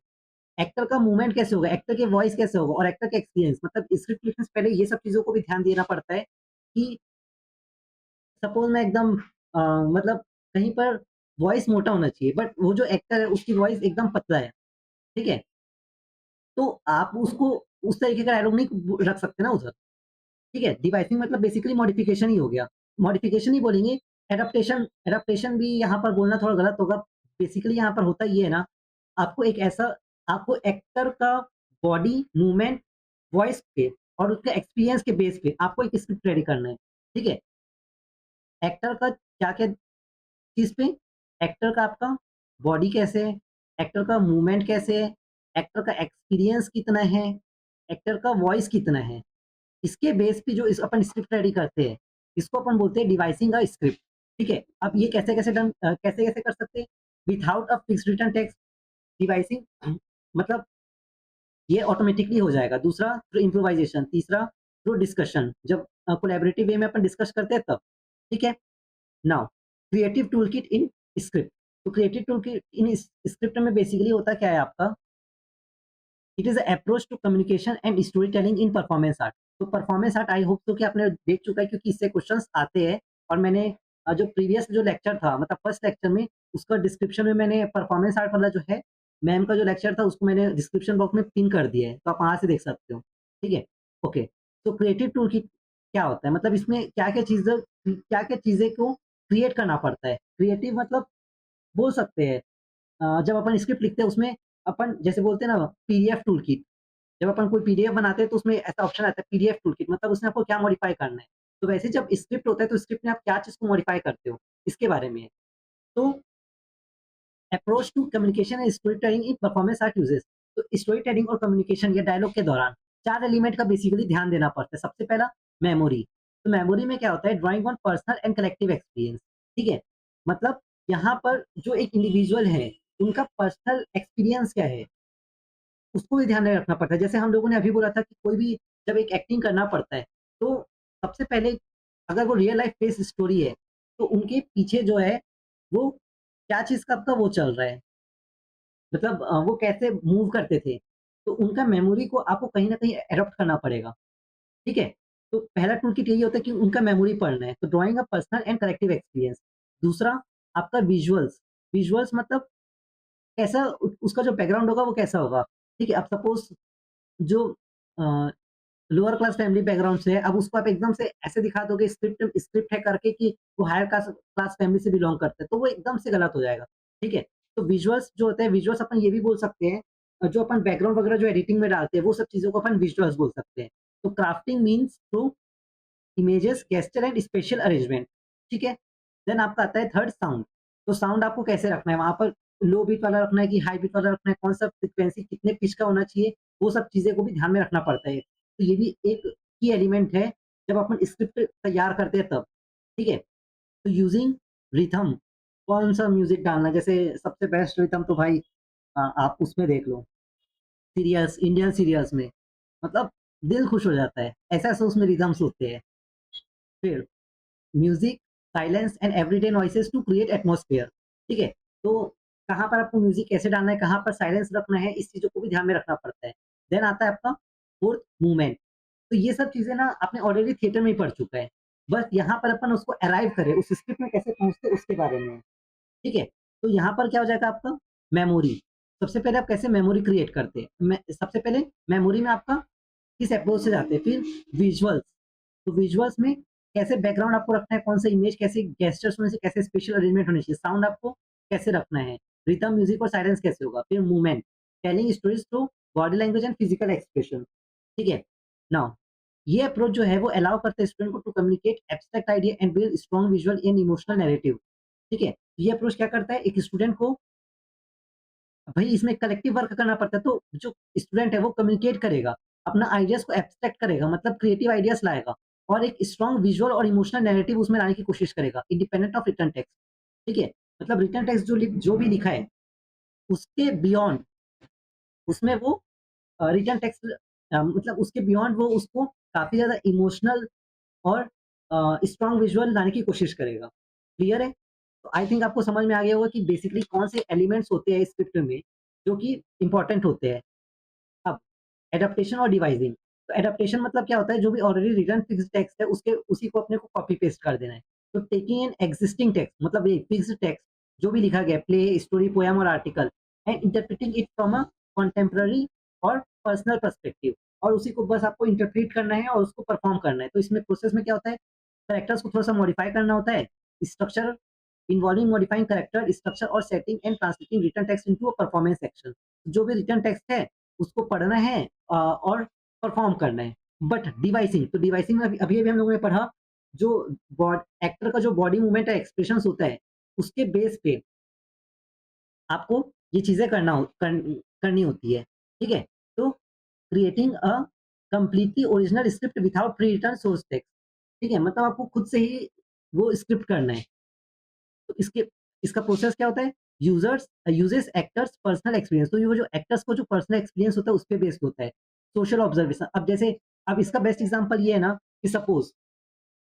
एक्टर का मूवमेंट कैसे होगा, एक्टर की वॉइस कैसे होगा और एक्टर का एक्सपीरियंस, मतलब स्क्रिप्ट लिखने से पहले ये सब चीज़ों को भी ध्यान देना पड़ता है कि सपोज़ मैं एकदम मतलब कहीं पर वॉइस मोटा होना चाहिए, बट वो जो एक्टर है उसकी वॉइस एकदम पतला है, ठीक है? तो आप उसको उस तरीके का डायलॉग नहीं रख सकते ना उधर, ठीक है? डिवाइसिंग मतलब बेसिकली मॉडिफिकेशन ही हो गया। मॉडिफिकेशन ही बोलेंगे, एडाप्टेशन एडाप्टेशन भी यहाँ पर बोलना थोड़ा गलत होगा। बेसिकली यहाँ पर होता ये है ना, आपको एक ऐसा आपको एक्टर का बॉडी मूवमेंट, वॉइस पे और उसके एक्सपीरियंस के बेस पे आपको एक स्क्रिप्ट रेडी करना है, ठीक है? एक्टर का क्या-क्या चीज़ पे? एक्टर का आपका बॉडी कैसे है, एक्टर का मूवमेंट कैसे है, एक्टर का एक्सपीरियंस कितना है, एक्टर का वॉइस कितना है। इसके बेस पे जो इस अपन स्क्रिप्ट रेडी करते हैं, इसको अपन बोलते हैं डिवाइसिंग अ स्क्रिप्ट, ठीक है? अब ये कैसे-कैसे कर सकते हैं? Without a fixed written text devising मतलब ये ऑटोमेटिकली हो जाएगा। दूसरा थ्रू इम्प्रोवाइज़ेशन, तीसरा थ्रू डिस्कशन जब कोलैबोरेटिव वे में अपन डिस्कस करते हैं तब, ठीक है? Now creative tool kit in script. तो creative tool kit in script में बेसिकली होता क्या है आपका, it is approach to communication and story telling in performance art. तो परफॉर्मेंस आर्ट आई होप तो कि आपने देख चुका है, क्योंकि इससे क्वेश्चंस आते हैं। और मैंने जो प्रीवियस जो लेक्चर था, मतलब फर्स्ट लेक्चर में, उसका डिस्क्रिप्शन में मैंने परफॉर्मेंस आर्ट वाला जो है मैम का जो लेक्चर था, उसको मैंने डिस्क्रिप्शन बॉक्स में पिन कर दिया है, तो आप वहाँ से देख सकते हो। ठीक है, ओके। तो क्रिएटिव टूल किट क्या होता है, मतलब इसमें क्या-क्या चीज़ें को क्रिएट करना पड़ता है। क्रिएटिव मतलब बोल सकते हैं, जब अपन स्क्रिप्ट लिखते हैं उसमें अपन जैसे बोलते हैं ना पीडीएफ टूल किट, जब अपन कोई पीडीएफ बनाते हैं तो उसमें ऐसा ऑप्शन आता है पीडीएफ टूल किट, मतलब उसमें आपको क्या मॉडिफाई करना है। तो वैसे जब स्क्रिप्ट होता है तो स्क्रिप्ट में आप क्या चीज़ को मॉडिफाई करते हो, इसके बारे में है। तो approach to communication and story telling in performance art uses. तो स्टोरी टेलिंग और कम्युनिकेशन या डायलॉग के दौरान 4 एलिमेंट का बेसिकली ध्यान देना पड़ता है। सबसे पहला मेमोरी। तो मेमोरी में क्या होता है, drawing on personal and collective experience. ठीक है? मतलब यहाँ पर जो एक इंडिविजुअल है, उनका पर्सनल एक्सपीरियंस क्या है, उसको भी ध्यान में रखना पड़ता है। जैसे हम लोगों ने अभी बोला था कि कोई भी जब एक एक्टिंग करना पड़ता है, तो सबसे पहले अगर वो रियल लाइफ बेस्ड स्टोरी है, तो उनके पीछे जो है, वो क्या चीज़ का आपका वो चल रहा है, मतलब वो कैसे मूव करते थे, तो उनका मेमोरी को आपको कहीं न कहीं एडॉप्ट करना पड़ेगा, ठीक है? तो पहला टूल किट यही होता है कि उनका मेमोरी पढ़ना है, तो drawing a personal and collective experience. दूसरा आपका विजुअल्स, विजुअल्स मतलब कैसा उसका जो बैकग्राउंड होगा वो कैसा होगा, ठीक है? अब सपोज़ जो अ, लोअर क्लास फैमिली बैकग्राउंड से है, अब उसको आप एकदम से ऐसे दिखा दोगे स्क्रिप्ट स्क्रिप्ट है करके कि वो हायर क्लास क्लास फैमिली से बिलॉन्ग करते हैं, तो वो एकदम से गलत हो जाएगा, ठीक है? तो विजुअल्स जो होते हैं, विजुअल्स अपन ये भी बोल सकते हैं, जो अपन बैकग्राउंड वगैरह जो एडिटिंग में डालते हैं, वो सब चीज़ों को अपन विजुअल्स बोल सकते हैं। तो crafting means through images, gesture and special arrangement, ठीक है? देन आपका आता है थर्ड साउंड। तो साउंड आपको कैसे रखना है, वहाँ पर लो बीट वाला रखना है कि हाई बीट वाला रखना है, कौन सा फ्रीक्वेंसी कितने पिच का होना चाहिए, वो सब चीज़ें को भी ध्यान में रखना पड़ता है। तो ये भी एक की एलिमेंट है जब अपन स्क्रिप्ट तैयार करते हैं तब, ठीक है? तो यूजिंग रिथम, कौन-सा म्यूज़िक डालना है, जैसे सबसे बेस्ट रिथम तो भाई आप उसमें देख लो, सीरियल्स, इंडियन सीरियल्स में, मतलब दिल खुश हो जाता है, ऐसे-ऐसे उसमें रिथम्स होते हैं। फिर music, silence and everyday noises to create atmosphere, ठीक है? तो कहाँ पर आपको म्यूजिक कैसे डालना है, कहाँ पर साइलेंस रखना है, इस चीज़ों को भी ध्यान में रखना पड़ता है। देन आता है आपका फोर्थ मूवमेंट। तो ये सब चीज़ें ना आपने ऑलरेडी थिएटर में ही पढ़ चुका है। बस यहाँ पर अपन उसको अराइव करें, उस स्क्रिप्ट में कैसे पहुँचते हैं उसके बारे में है, ठीक है? तो यहाँ पर क्या हो जाएगा आपका मेमोरी। सबसे पहले आप कैसे मेमोरी क्रिएट करते हैं? सबसे पहले मेमोरी में आपका किस अप्रोच से जाते हैं, फिर विजुअल्स। तो विजुअल्स में कैसे बैकग्राउंड आपको रखना है, कौन सा इमेज, कैसे गेस्चर्स होने से, कैसे स्पेशल अरेंजमेंट होनी चाहिए, साउंड आपको कैसे रखना है, रिदम, म्यूजिक और साइलेंस कैसे होगा, फिर movement, telling stories through body language and physical expression, ठीक है? नाउ ये अप्रोच जो है वो अलाउ करता है स्टूडेंट को to communicate abstract idea and build strong visual and emotional narrative, ठीक है? ये अप्रोच क्या करता है, एक स्टूडेंट को भाई इसमें कलेक्टिव वर्क करना पड़ता है, तो जो स्टूडेंट है वो कम्युनिकेट करेगा, अपना आइडियाज़ को एब्स्ट्रैक्ट करेगा, मतलब क्रिएटिव आइडियाज़ लाएगा और एक स्ट्रॉन्ग विजुअल और इमोशनल नैरेटिव उसमें लाने की कोशिश करेगा, इंडिपेंडेंट ऑफ रिटन टेक्स्ट, ठीक है? मतलब रिटन टेक्स्ट जो भी लिखा है, उसके बियॉन्ड उसमें वो रिटन टेक्स्ट मतलब उसके बियॉन्ड वो उसको काफ़ी ज़्यादा इमोशनल और स्ट्रॉन्ग विजुअल लाने की कोशिश करेगा। क्लियर है? तो आई थिंक आपको समझ में आ गया होगा कि बेसिकली कौन से एलिमेंट्स होते हैं स्क्रिप्ट में, जो कि इम्पोर्टेंट होते हैं। अब एडाप्टेशन और डिवाइसिंग। तो एडाप्टेशन मतलब क्या होता है, जो भी ऑलरेडी रिटन फिक्स्ड टेक्स्ट है उसके उसी को अपने को कॉपी पेस्ट कर देना है। तो टेकिंग एन एक्जिस्टिंग टेक्स्ट मतलब ये फिक्स्ड टेक्स्ट जो भी लिखा गया है, प्ले, स्टोरी, पोएम और article, and interpreting it from a contemporary और पर्सनल पर्सपेक्टिव, और उसी को बस आपको इंटरप्रेट करना है और उसको परफॉर्म करना है। तो इसमें प्रोसेस में क्या होता है, कैरेक्टर्स को थोड़ा-सा मॉडिफाई करना होता है, structure involving modifying character, structure और setting and translating written text into a performance action. जो भी रिटन टेक्स्ट है उसको पढ़ना है और परफॉर्म करना है। बट डिवाइसिंग, तो डिवाइसिंग में अभी-अभी हम लोगों ने पढ़ा, जो बॉड एक्टर का जो बॉडी मूवमेंट है, एक्सप्रेशंस होता है, उसके बेस पे आपको ये चीज़ें करनी होती है, ठीक है? तो creating a completely original script without pre written source text, ठीक है? मतलब आपको खुद से ही वो स्क्रिप्ट करना है। तो इसका प्रोसेस क्या होता है? Users uses actors personal experience, तो ये वो जो एक्टर्स को जो पर्सनल एक्सपीरियंस होता है उस पे बेस्ड होता है। सोशल ऑब्जर्वेशन, अब जैसे अब इसका बेस्ट एग्ज़ाम्पल ये है ना कि सपोज़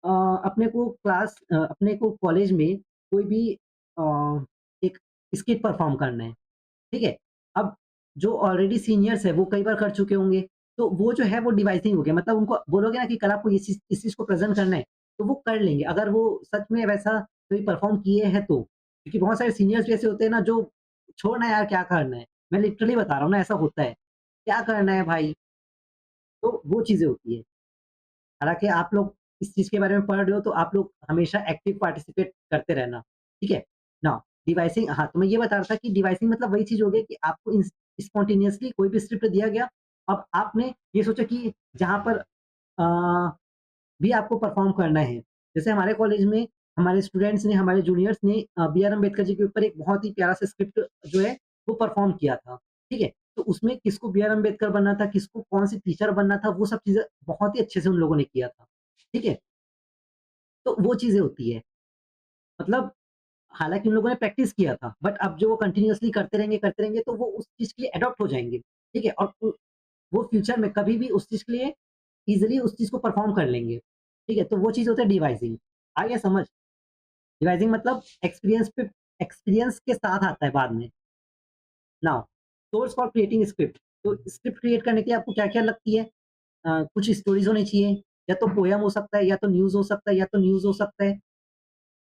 अपने को कॉलेज में कोई भी अ, एक स्किट परफ़ॉर्म करना है, ठीक है? अब जो ऑलरेडी सीनियर्स हैं, वो कई बार कर चुके होंगे, तो वो जो है वो डिवाइसिंग हो गया। मतलब उनको बोलोगे ना कि कल आपको इस चीज़ को प्रेज़ेंट करना है, तो वो कर लेंगे, अगर वो सच में वैसा कोई परफ़ॉर्म किए हैं तो। क्योंकि बहुत सारे सीनियर्स भी ऐसे होते हैं ना जो छोड़ ना यार क्या करना है, मैं लिटरली बता रहा हूँ ना ऐसा होता है। क्या करना है भाई? तो वो चीज़ें होती हैं। हालाँकि आप लोग इस चीज़ के बारे में पढ़ रहे हो तो आप लोग हमेशा एक्टिव पार्टिसिपेट करते रहना, ठीक है? नाउ डिवाइसिंग, हाँ, तो मैं ये बता रहा था कि डिवाइसिंग मतलब वही चीज़ हो गई कि आपको स्पॉन्टेनियसली कोई भी स्क्रिप्ट दिया गया, अब आपने ये सोचा कि जहाँ पर भी आपको परफ़ॉर्म करना है। जैसे हमारे कॉलेज में हमारे स्टूडेंट्स ने, हमारे जूनियर्स ने बी आर अम्बेडकर जी के ऊपर एक बहुत ही प्यारा सा स्क्रिप्ट जो है वो परफ़ॉर्म किया था, ठीक है? तो उसमें किसको बी आर अम्बेडकर बनना था, किसको कौन-सी टीचर बनना था, वो सब चीज़ें बहुत ही अच्छे से उन लोगों ने किया था, ठीक है? तो वो चीज़ें होती है। मतलब हालाँकि उन लोगों ने प्रैक्टिस किया था, बट अब जो वो कंटिन्यूअसली करते रहेंगे तो वो उस चीज़ के लिए एडॉप्ट हो जाएँगे, ठीक है? और वो फ्यूचर में कभी भी उस चीज़ के लिए ईज़िली उस चीज़ को परफ़ॉर्म कर लेंगे, ठीक है? तो वो चीज़ होता है डिवाइसिंग। आ गया समझ? डिवाइसिंग मतलब एक्सपीरियंस के साथ आता है बाद में। Now source for creating script, तो स्क्रिप्ट क्रिएट करने के लिए आपको क्या-क्या लगती है? कुछ स्टोरीज़ होनी चाहिए, या तो पोएम हो सकता है, या तो न्यूज़ हो सकता है, या तो न्यूज़ हो सकता है,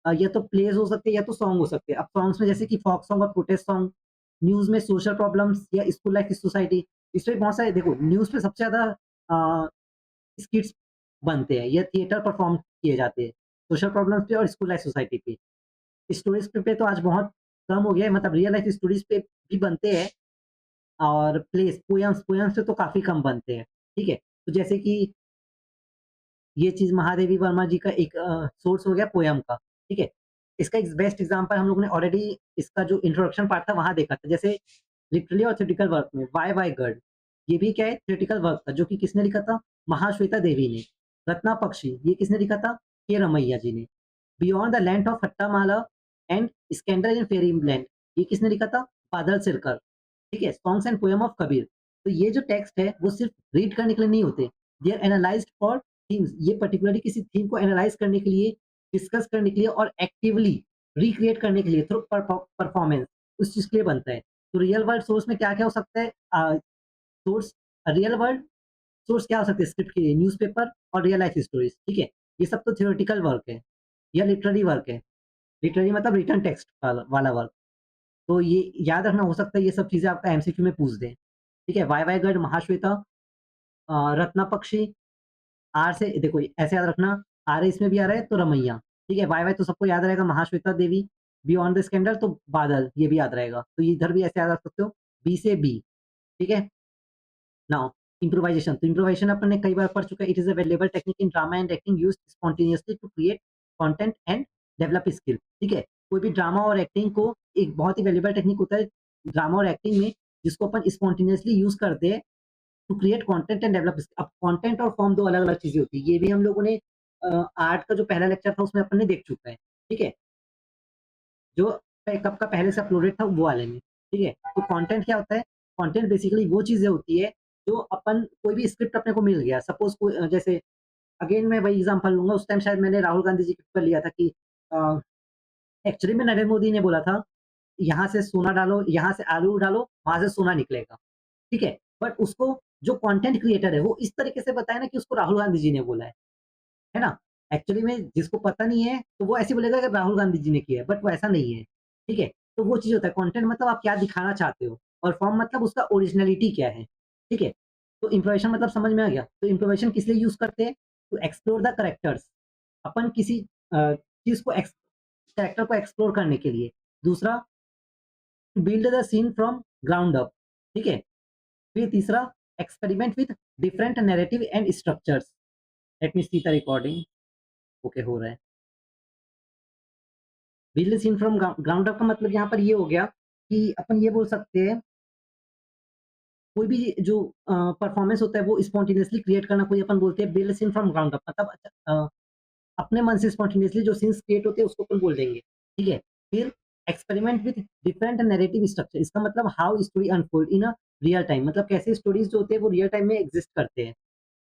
या तो प्लेज़ हो सकते हैं, या तो सॉन्ग हो सकते हैं। अब सॉन्ग्स में जैसे कि फ़ोक सॉन्ग और प्रोटेस्ट सॉन्ग, न्यूज़ में सोशल प्रॉब्लम्स या स्कूल लाइफ़ सोसाइटी, इसमें बहुत सारे देखो न्यूज़ पे सबसे ज़्यादा अ, स्किट्स बनते हैं या थिएटर परफ़ॉर्म किए जाते हैं, सोशल प्रॉब्लम्स पे और स्कूल लाइफ़ सोसाइटी पे। स्टोरीज़ पे तो आज बहुत कम हो गया है, मतलब रियल लाइफ़ स्टोरीज़ पे भी बनते हैं, और पोएम्स पोएम्स पे तो काफ़ी कम बनते हैं, ठीक है? तो जैसे कि ये चीज़ महादेवी वर्मा जी का एक सोर्स हो गया पोएम का, ठीक है? इसका एक बेस्ट एग्ज़ाम्पल हम लोगों ने ऑलरेडी इसका जो इंट्रोडक्शन पार्ट था वहाँ देखा था। जैसे लिटरेरी और थ्योरेटिकल वर्क में व्हाई गर्ड, ये भी क्या है थ्योरेटिकल वर्क था जो कि किसने लिखा था? महाश्वेता देवी ने। रत्ना पक्षी, ये किसने लिखा था? के रमैया जी ने। Beyond the land of Hattamala and scandal in fairyland, ये किसने लिखा था? बादल सिरकर, ठीक है? Songs and poem of Kabir. तो ये जो टेक्स्ट है वो सिर्फ़ रीड करने के लिए नहीं होते, they are analysed for themes, ये पर्टिकुलरली किसी थीम को एनालाइज़ करने के लिए, डिस्कस करने के लिए और एक्टिवली रिक्रिएट करने के लिए थ्रू परफॉर्मेंस उस चीज़ के लिए बनता है। तो रियल वर्ल्ड सोर्स में क्या-क्या हो सकता है? सोर्स रियल वर्ल्ड सोर्स क्या हो सकते हैं स्क्रिप्ट के लिए? न्यूज़पेपर और रियल लाइफ स्टोरीज़, ठीक है? ये सब तो थ्योरेटिकल वर्क है या लिटरेरी वर्क है। लिटरेरी मतलब रिटन टेक्स्ट वाला वाला वर्क। तो ये याद रखना, हो सकता है ये सब चीज़ें आपका एमसीक्यू में पूछ दें, ठीक है? वाई गढ़, महाश्वेता, रत्ना पक्षी, आर से देखो ऐसे याद रखना, आर इसमें भी आ रहा है तो रमैया, ठीक है? वाई तो सबको याद रहेगा, महाश्वेता देवी, बियॉन्ड द स्कैंडल तो बादल, ये भी याद रहेगा। तो इधर भी ऐसे याद रख सकते हो, बी से बी, ठीक है? नाउ इम्प्रोवाइज़ेशन, तो इम्प्रोवाइज़ेशन अपन ने कई बार पढ़ चुका है। It is a valuable technique in drama and acting used spontaneously to create content and develop skill, ठीक है? कोई भी ड्रामा और एक्टिंग को एक बहुत ही वैल्यूएबल टेक्निक होता है ड्रामा और एक्टिंग में, जिसको अपन स्पॉन्टेनियसली यूज़ करते हैं to create content and develop skill. अब कंटेंट और फॉर्म 2 अलग-अलग चीज़ें होती हैं। ये भी हम लोगों ने आर्ट का जो पहला लेक्चर था उसमें अपन ने देख चुका है, ठीक है? जो कब का पहले से अपलोडेड था वो वाले में, ठीक है? तो कंटेंट क्या होता है? कंटेंट बेसिकली वो चीज़ें होती है जो अपन कोई भी स्क्रिप्ट अपने को मिल गया, सपोज़ कोई जैसे अगेन मैं वही एग्ज़ाम्पल लूँगा, उस टाइम शायद मैंने राहुल गांधी जी के ऊपर लिया था कि अ, एक्चुअली में नरेंद्र मोदी ने बोला था, यहाँ से सोना डालो, यहाँ से आलू डालो, वहाँ से सोना निकलेगा, ठीक है? बट उसको जो कंटेंट क्रिएटर है वो इस तरीके से बताया ना कि उसको राहुल गांधी जी ने बोला है ना? एक्चुअली में जिसको पता नहीं है, तो वो ऐसे ही बोलेगा कि राहुल गांधी जी ने किया है, बट वो ऐसा नहीं है, ठीक है? तो वो चीज़ होता है, कंटेंट मतलब आप क्या दिखाना चाहते हो, और फॉर्म मतलब उसका ओरिजिनैलिटी क्या है, ठीक है? तो इम्प्रोवाइज़ेशन मतलब समझ में आ गया? तो इम्प्रोवाइज़ेशन किस लिए यूज़ करते हैं? टू एक्सप्लोर द कैरेक्टर्स, अपन किसी चीज़ को कैरेक्टर को एक्सप्लोर करने के लिए। दूसरा, to build the scene from ground up, ठीक है? फिर तीसरा, experiment with different narrative and structures. Let me see the recording. Okay, हो रहा है। Build scene from ground up का मतलब यहाँ पर ये हो गया कि अपन ये बोल सकते हैं, कोई भी जो परफॉर्मेंस होता है वो स्पॉन्टेनियसली क्रिएट करना, कोई अपन बोलते हैं build scene from ground up, मतलब अपने मन से स्पॉन्टेनियसली जो सीन्स क्रिएट होते हैं उसको अपन बोल देंगे, ठीक है? फिर experiment with different narrative structure, इसका मतलब how story unfold in a real time, मतलब कैसे स्टोरीज जो होते हैं वो रियल टाइम में एग्जिस्ट करते हैं।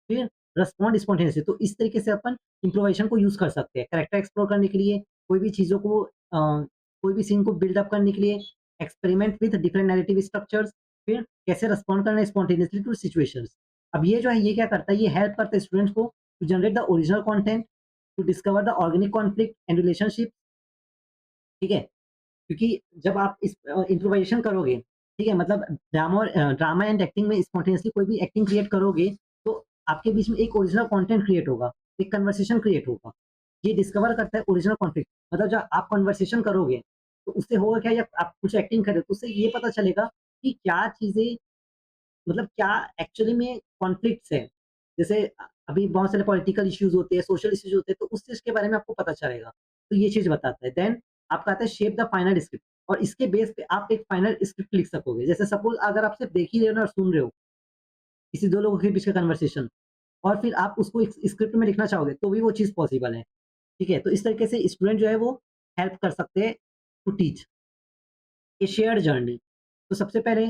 फिर रिस्पॉन्ड स्पॉन्टेनियसली। तो इस तरीके से अपन इम्प्रोवाइज़ेशन को यूज़ कर सकते हैं। कैरेक्टर एक्सप्लोर करने के लिए, कोई भी चीज़ों को कोई भी सीन को बिल्ड अप करने के लिए, experiment with different narrative structures, फिर कैसे रिस्पॉन्ड करना है स्पॉन्टेनियसली टू सिचुएशंस। अब ये जो है ये क्या करता है, ये हेल्प करता है स्टूडेंट्स को to generate the original content, to discover the organic conflict and relationship, ठीक है? क्योंकि जब आप इस इम्प्रोवाइज़ेशन करोगे, ठीक है? मतलब ड्रामा एंड एक्टिंग में स्पॉन्टेनियसली कोई भी एक्टिंग क्रिएट करोगे, तो आपके बीच में एक ओरिजिनल कंटेंट क्रिएट होगा, एक कन्वर्सेशन क्रिएट होगा। ये डिस्कवर करता है ओरिजिनल कॉन्फ्लिक्ट, मतलब जब आप कन्वर्सेशन करोगे, तो उससे होगा क्या, या आप कुछ एक्टिंग कर रहे हो, तो उससे ये पता चलेगा कि क्या चीज़ें, मतलब क्या एक्चुअली में कॉन्फ्लिक्ट्स हैं। जैसे अभी बहुत सारे पॉलिटिकल इश्यूज़ होते हैं, सोशल इश्यूज़ होते हैं, तो उस चीज़ के बारे में आपको पता चलेगा। तो ये चीज़ बताता है। देन आपका आता है शेप द फाइनल स्क्रिप्ट, और इसके बेस पे आप एक फाइनल स्क्रिप्ट लिख सकोगे। जैसे सपोज़ अगर आप सिर्फ़ देख ही रहे हो ना और सुन रहे हो, किसी 2 लोगों के बीच का कन्वर्सेशन, और फिर आप उसको एक स्क्रिप्ट में लिखना चाहोगे, तो भी वो चीज़ पॉसिबल है। ठीक है? तो इस तरीके से स्टूडेंट जो है वो हेल्प कर सकते हैं to teach. A shared journey. तो सबसे पहले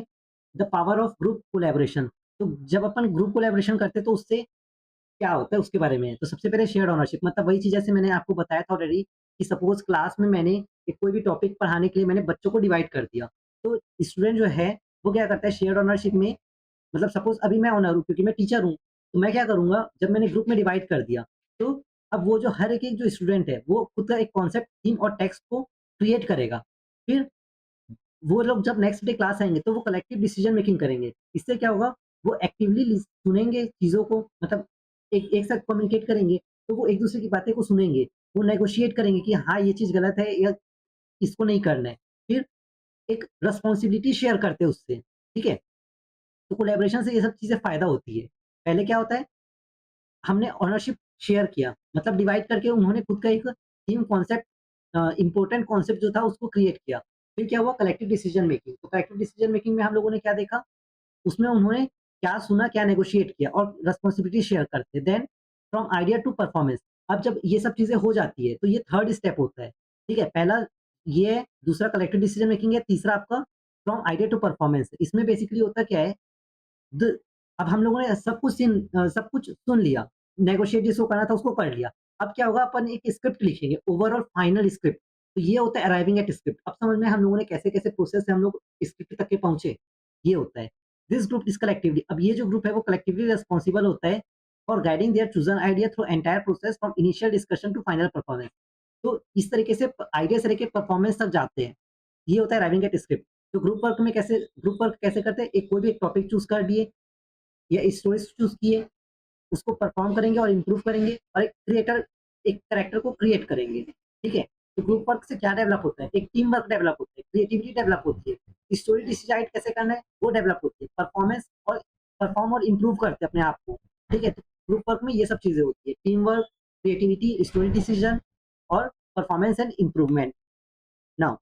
the power of group collaboration. तो जब अपन ग्रुप कोलैबोरेशन करते हैं तो उससे क्या होता है उसके बारे में। तो सबसे पहले शेयर्ड ओनरशिप, मतलब वही चीज़ जैसे मैंने आपको बताया था ऑलरेडी, कि सपोज़ क्लास में मैंने एक कोई भी टॉपिक पढ़ाने के लिए मैंने बच्चों को डिवाइड कर दिया। तो स्टूडेंट जो है वो क्या करता है शेयर्ड ओनरशिप में, मतलब सपोज़ अभी मैं ओनर हूँ क्योंकि मैं टीचर हूँ, तो मैं क्या करूँगा, जब मैंने ग्रुप में डिवाइड कर दिया, तो अब वो जो हर एक-एक जो स्टूडेंट है वो खुद का एक कॉन्सेप्ट, थीम और टेक्स्ट को क्रिएट करेगा। फिर वो लोग जब नेक्स्ट डे क्लास आएँगे तो वो कलेक्टिव डिसीजन मेकिंग करेंगे। इससे क्या होगा, वो एक्टिवली सुनेंगे चीज़ों को, मतलब एक एक साथ कम्युनिकेट करेंगे, तो वो एक-दूसरे की बातें को सुनेंगे। वो नेगोशिएट करेंगे कि हाँ, ये चीज़ गलत है या इसको नहीं करना है। फिर एक रिस्पॉन्सिबिलिटी शेयर करते हैं उससे, ठीक है? तो कोलैबोरेशन से ये सब चीज़ें फ़ायदा होती है। पहले क्या होता है, हमने ओनरशिप शेयर किया, मतलब डिवाइड करके उन्होंने खुद का एक थीम कॉन्सेप्ट, इम्पोर्टेंट कॉन्सेप्ट जो था उसको क्रिएट किया। फिर क्या हुआ, कलेक्टिव डिसीजन मेकिंग। तो कलेक्टिव डिसीजन मेकिंग में हम लोगों ने क्या देखा, उसमें उन्होंने क्या सुना, क्या नेगोशिएट किया और रिस्पॉन्सिबिलिटी शेयर करते हैं। Then from idea to performance. अब जब ये सब चीज़ें हो जाती है, तो ये थर्ड स्टेप होता है, ठीक है? पहला ये है, दूसरा कलेक्टिव डिसीजन मेकिंग है, तीसरा आपका फ्रॉम आइडिया टू परफॉर्मेंस। इसमें बेसिकली होता क्या है, द अब हम लोगों ने सब कुछ सुन लिया, नेगोशिएट जिसको करना था उसको कर लिया। अब क्या होगा, अपन एक स्क्रिप्ट लिखेंगे, ओवरऑल फाइनल स्क्रिप्ट। तो ये होता है अराइविंग एट स्क्रिप्ट। अब समझ में हम लोगों ने कैसे-कैसे प्रोसेस से हम लोग स्क्रिप्ट तक के पहुँचे, ये होता है। दिस ग्रुप इज़ कलेक्टिवली, अब ये जो ग्रुप है वो कलेक्टिवली रिस्पॉन्सिबल होता है for guiding their chosen idea through entire process from initial discussion to final performance. तो इस तरीके से आइडिया से लेके परफॉर्मेंस तक जाते हैं। ये होता है अराइविंग एट स्क्रिप्ट। तो ग्रुप वर्क कैसे करते हैं, एक कोई भी एक टॉपिक चूज़ कर लिए या स्टोरीज़ चूज़ किए, उसको परफ़ॉर्म करेंगे और इम्प्रूव करेंगे और एक कैरेक्टर को क्रिएट करेंगे, ठीक है? तो ग्रुप वर्क से क्या डेवलप होता है? एक टीम वर्क डेवलप होता है, क्रिएटिविटी डेवलप होती है, स्टोरी डिसाइड कैसे करना है, वो डेवलप होती है, परफ़ॉर्म और इम्प्रूव करते हैं अपने आप को, ठीक है? तो ग्रुप वर्क में ये सब चीज़ें होती है, team work, creativity, story decision और परफ़ॉर्मेंस एंड इम्प्रूवमेंट। नाउ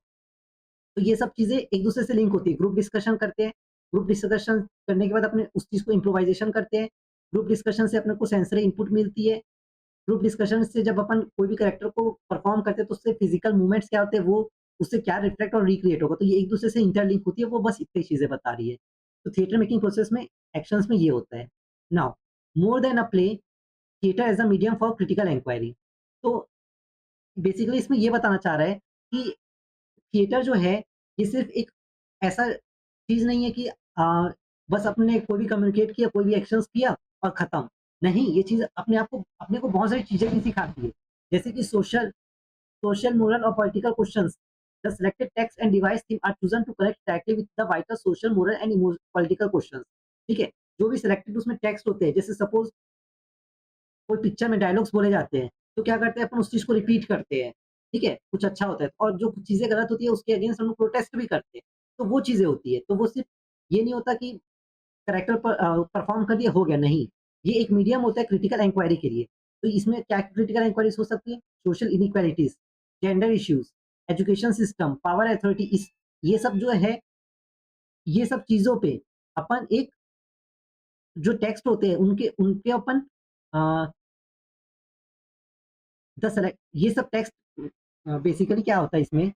तो ये सब चीज़ें एक-दूसरे से लिंक होती है। ग्रुप डिस्कशन करते हैं, ग्रुप डिस्कशन करने के बाद अपने उस चीज़ को इम्प्रोवाइज़ेशन करते हैं। ग्रुप डिस्कशन से अपने को सेंसरी इनपुट मिलती है। ग्रुप डिस्कशन से जब अपन कोई भी कैरेक्टर को परफ़ॉर्म करते हैं तो उससे फिज़िकल मूवमेंट्स क्या होते हैं, वो उससे क्या रिफ्लेक्ट और रिक्रिएट होगा। तो ये एक-दूसरे से इंटरलिंक होती है, वो बस इतनी चीज़ें बता रही है। तो थिएटर मेकिंग प्रोसेस में एक्शंस में ये होता है। Now more than a play, theatre as a medium for critical inquiry. तो बेसिकली इसमें ये बताना चाह रहा है कि थिएटर जो है, ये सिर्फ़ एक ऐसा चीज़ नहीं है कि बस अपने कोई भी कम्युनिकेट किया, कोई भी एक्शंस किया और खत्म। नहीं, ये चीज़ अपने को बहुत सारी चीज़ें भी सिखाती है। जैसे कि सोशल, मोरल और political questions. The selected text and devise theme are chosen to connect directly with the wider social, moral and political questions. ठीक है? जो भी सिलेक्टेड उसमें टेक्स्ट होते हैं, जैसे सपोज़ कोई पिक्चर में डायलॉग्स बोले जाते हैं, तो क्या करते हैं अपन उस चीज़ को रिपीट करते हैं, ठीक है? कुछ अच्छा होता है और जो चीज़ें गलत होती है उसके अगेंस्ट हम लोग प्रोटेस्ट भी करते हैं, तो वो चीज़ें होती है। तो वो सिर्फ़ ये नहीं होता कि करैक्टर परफ़ॉर्म कर दिया हो गया, नहीं। ये एक मीडियम होता है क्रिटिकल इंक्वायरी के लिए। तो इसमें क्या क्रिटिकल इंक्वायरीज़ हो सकती है? Social inequalities, gender issues, education system, power authority, इस ये सब जो है, ये सब चीज़ों पे अपन एक जो टेक्स्ट होते हैं उनके उनके अपन अ द सेलेक्ट ये सब टेक्स्ट बेसिकली क्या होता है इसमें,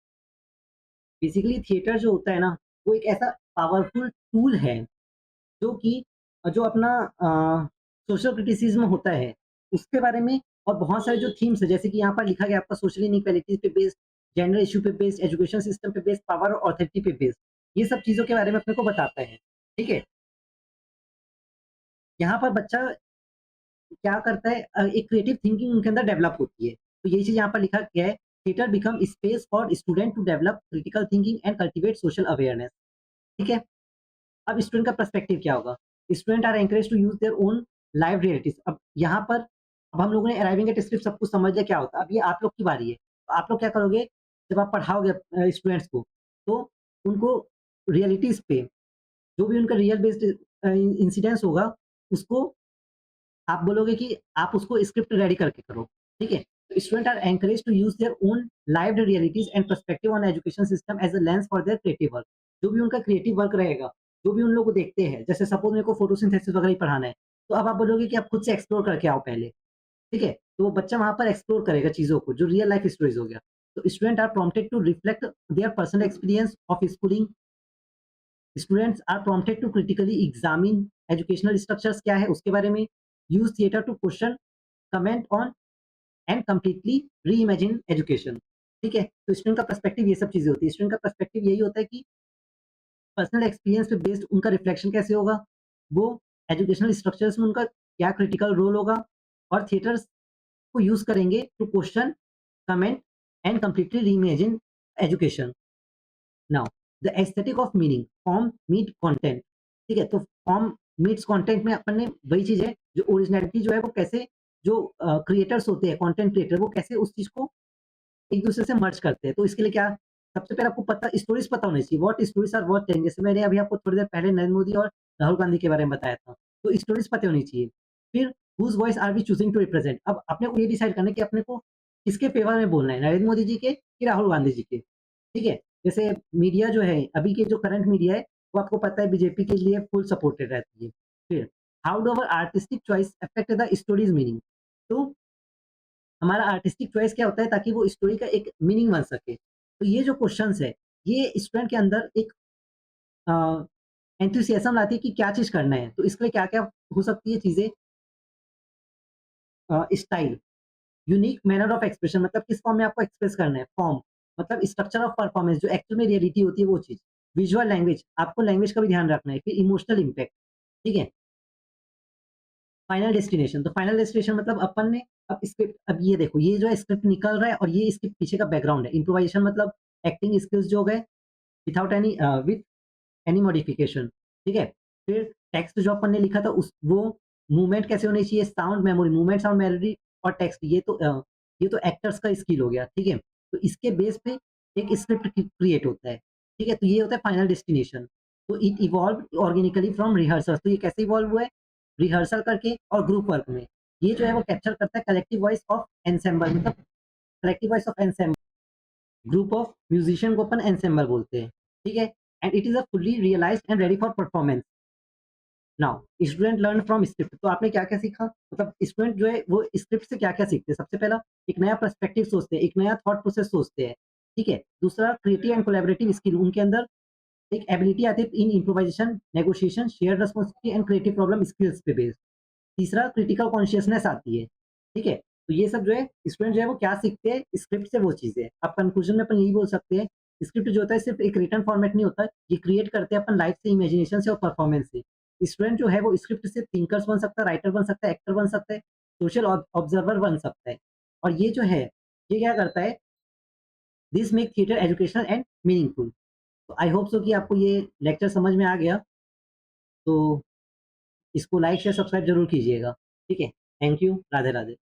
बेसिकली थिएटर जो होता है ना, वो एक ऐसा पावरफुल टूल है जो कि जो अपना सोशल क्रिटिसिज्म होता है, उसके बारे में और बहुत सारे जो थीम्स है जैसे कि यहाँ पर लिखा गया आपका सोशल इनइक्वालिटीज़ पे बेस्ड, जेंडर इश्यू पे बेस्ड, एजुकेशन सिस्टम पे बेस्ड, पावर और अथॉरिटी पे बेस्ड, ये सब चीज़ों के बारे में अपने को बताता है, ठीक है? यहाँ पर बच्चा क्या करता है एक क्रिएटिव थिंकिंग उनके अंदर डेवलप होती है। तो यही चीज़ यहाँ पर लिखा गया है, theatre become space for student to develop critical thinking and cultivate social awareness, ठीक है? अब स्टूडेंट का पर्सपेक्टिव क्या होगा? Student are encouraged to use their own live realities. अब हम लोगों ने अराइविंग एट स्क्रिप्ट सब कुछ समझ लिया क्या होता है। अब ये आप लोग की बारी है। तो आप लोग क्या करोगे, जब आप पढ़ाओगे स्टूडेंट्स को, तो उनको रियलिटीज़ पे जो भी उनका रियल बेस्ड इंसिडेंस होगा, उसको आप बोलोगे कि आप उसको स्क्रिप्ट रेडी करके करो, ठीक है? तो student are encouraged to use their own lived realities and perspective on education system as a lens for their creative work. जो भी उनका क्रिएटिव वर्क रहेगा, जो भी उन लोग को देखते हैं, जैसे सपोज़ मेरे को फोटोसिंथेसिस वगैरह ही पढ़ाना है, तो अब आप बोलोगे कि आप खुद से एक्सप्लोर करके आओ पहले, ठीक है? तो वो बच्चा वहाँ पर एक्सप्लोर करेगा चीज़ों को, जो रियल लाइफ स्टोरीज़ हो गया। तो student are prompted to reflect their personal experience of schooling. Students are prompted to critically examine educational structures क्या है उसके बारे में, use theatre to question, comment on and completely reimagine education, ठीक है? तो स्टूडेंट का पर्सपेक्टिव ये सब चीज़ें होती है। स्टूडेंट का पर्सपेक्टिव यही होता है कि पर्सनल एक्सपीरियंस पे बेस्ड उनका रिफ्लेक्शन कैसे होगा, वो एजुकेशनल स्ट्रक्चर्स में उनका क्या क्रिटिकल रोल होगा और थिएटर्स को यूज़ करेंगे to question, comment and completely reimagine education. Now the aesthetic of meaning, form meet content, ठीक है? तो फॉर्म मीट्स कंटेंट में अपन ने वही चीज़ है, जो ओरिजिनैलिटी जो है वो कैसे जो क्रिएटर्स होते हैं, कंटेंट क्रिएटर वो कैसे उस चीज़ को एक दूसरे से मर्ज करते हैं। तो इसके लिए क्या सबसे पहले आपको पता स्टोरीज़ पता होनी चाहिए। What stories are worth telling, जैसे मैंने अभी आपको थोड़ी देर पहले नरेंद्र मोदी और राहुल गांधी के बारे में बताया था। तो स्टोरीज़ पता होनी चाहिए। फिर whose voice are we choosing to represent, अब अपने को ये डिसाइड करना है कि अपने को किसके फेवर में बोलना है, नरेंद्र मोदी जी के कि राहुल गांधी जी के, ठीक है? जैसे मीडिया जो है, अभी के जो करंट मीडिया है, वो आपको पता है बीजेपी के लिए फुल सपोर्टेड रहती है। फिर how do our artistic choice affect the stories meaning, तो हमारा आर्टिस्टिक चॉइस क्या होता है ताकि वो स्टोरी का एक मीनिंग बन सके। तो ये जो क्वेश्चन्स है, ये स्टूडेंट के अंदर एक अ, एंथुसियाज़्म लाती है कि क्या चीज़ करना है। तो इसके लिए क्या-क्या हो सकती है चीज़ें, style, unique manner of expression, मतलब किस फॉर्म में आपको एक्सप्रेस करना है, फॉर्म मतलब स्ट्रक्चर ऑफ परफॉर्मेंस जो एक्चुअल में रियलिटी होती है वो चीज़। विजुअल लैंग्वेज, आपको लैंग्वेज का भी ध्यान रखना है। फिर इमोशनल इम्पैक्ट, ठीक है? फाइनल डेस्टिनेशन, तो फाइनल डेस्टिनेशन मतलब अपन ने अब स्क्रिप्ट, अब ये देखो ये जो है स्क्रिप्ट निकल रहा है और ये इसके पीछे का बैकग्राउंड है। इम्प्रोवाइज़ेशन मतलब एक्टिंग स्किल्स जो हो गए without any with any modification, ठीक है? फिर टेक्स्ट जो अपन ने लिखा था उस वो मूवमेंट कैसे होनी चाहिए, sound memory, movement, sound memory और टेक्स्ट, ये तो एक्टर्स का स्किल हो गया, ठीक है? तो इसके बेस पे एक स्क्रिप्ट क्रिएट होता है, ठीक है? तो ये होता है फाइनल डेस्टिनेशन। तो it evolve organically from rehearsal, तो ये कैसे इवॉल्व हुआ है? रिहर्सल करके और ग्रुप वर्क में। ये जो है वो कैप्चर करता है कलेक्टिव वॉइस ऑफ एन्सेम्बल, मतलब collective voice of ensemble, group of musician को अपन एन्सेम्बल बोलते हैं, ठीक है? And it is a fully realised and ready for performance. Now student learn from script, तो आपने क्या-क्या सीखा? मतलब स्टूडेंट जो है वो स्क्रिप्ट से क्या-क्या सीखते हैं? सबसे पहला एक नया पर्सपेक्टिव सोचते हैं, एक नया थॉट प्रोसेस सोचते हैं, ठीक है? दूसरा क्रिएटिव एंड कोलैबोरेटिव स्किल, उनके अंदर एक एबिलिटी आती है in improvisation, negotiation, shared responsibility and creative problem skills पे बेस्ड। तीसरा क्रिटिकल कॉन्शियसनेस आती है, ठीक है? तो ये सब जो है स्टूडेंट जो है वो क्या सीखते हैं स्क्रिप्ट से, वो चीज़ें। अब कंक्लूजन में अपन यही बोल सकते हैं, स्क्रिप्ट जो होता है सिर्फ़ एक रिटन फॉर्मेट नहीं होता है, ये क्रिएट करते हैं अपन लाइफ से, इमेजिनेशन से और परफॉर्मेंस से। स्टूडेंट जो है वो स्क्रिप्ट से थिंकर्स बन सकता है, राइटर बन सकता है, एक्टर बन सकता है, सोशल ऑब्जर्वर बन सकता है। और ये जो है, ये क्या करता है, this make theatre educational and meaningful. तो आई होप सो कि आपको ये लेक्चर समझ में आ गया। तो इसको लाइक, शेयर, सब्सक्राइब ज़रूर कीजिएगा। ठीक है? Thank you. राधे-राधे।